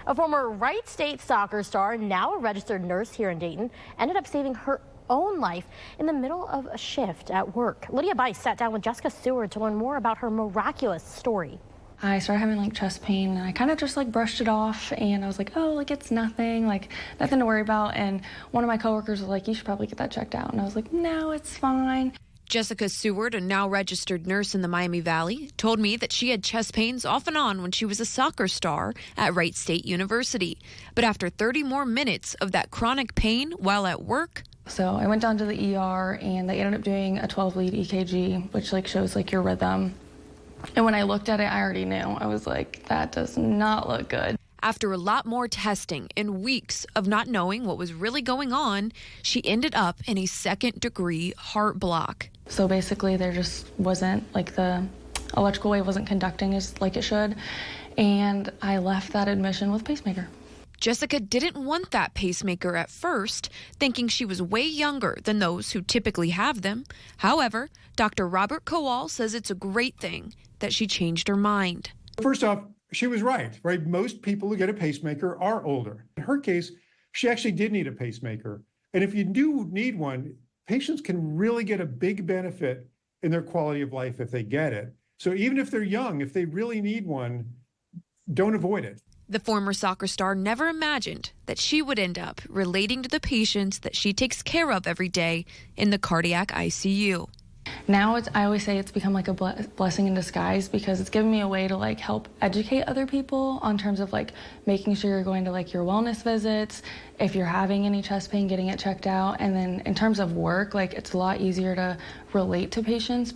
A former Wright State soccer star, now a registered nurse here in Dayton, ended up saving her own life in the middle of a shift at work. Lydia Bice sat down with Jessica Seward to learn more about her miraculous story. I started having like chest pain and I kind of just like brushed it off and I was like, oh, like it's nothing to worry about. And one of my coworkers was like, you should probably get that checked out. And I was like, no, it's fine. Jessica Seward, a now registered nurse in the Miami Valley, told me that she had chest pains off and on when she was a soccer star at Wright State University. But after 30 more minutes of that chronic pain while at work, so I went down to the ER and they ended up doing a 12-lead EKG, which like shows like your rhythm. And when I looked at it, I already knew. I was like, that does not look good. After a lot more testing and weeks of not knowing what was really going on, she ended up in a second-degree heart block. So basically there just wasn't, like the electrical wave wasn't conducting as like it should. And I left that admission with pacemaker. Jessica didn't want that pacemaker at first, thinking she was way younger than those who typically have them. However, Dr. Robert Kowal says it's a great thing that she changed her mind. First off, she was right? Most people who get a pacemaker are older. In her case, she actually did need a pacemaker. And if you do need one, patients can really get a big benefit in their quality of life if they get it. So even if they're young, if they really need one, don't avoid it. The former soccer star never imagined that she would end up relating to the patients that she takes care of every day in the cardiac ICU. Now I always say it's become like a blessing in disguise because it's given me a way to like help educate other people on terms of like making sure you're going to like your wellness visits, if you're having any chest pain, getting it checked out. And then in terms of work, like it's a lot easier to relate to patients.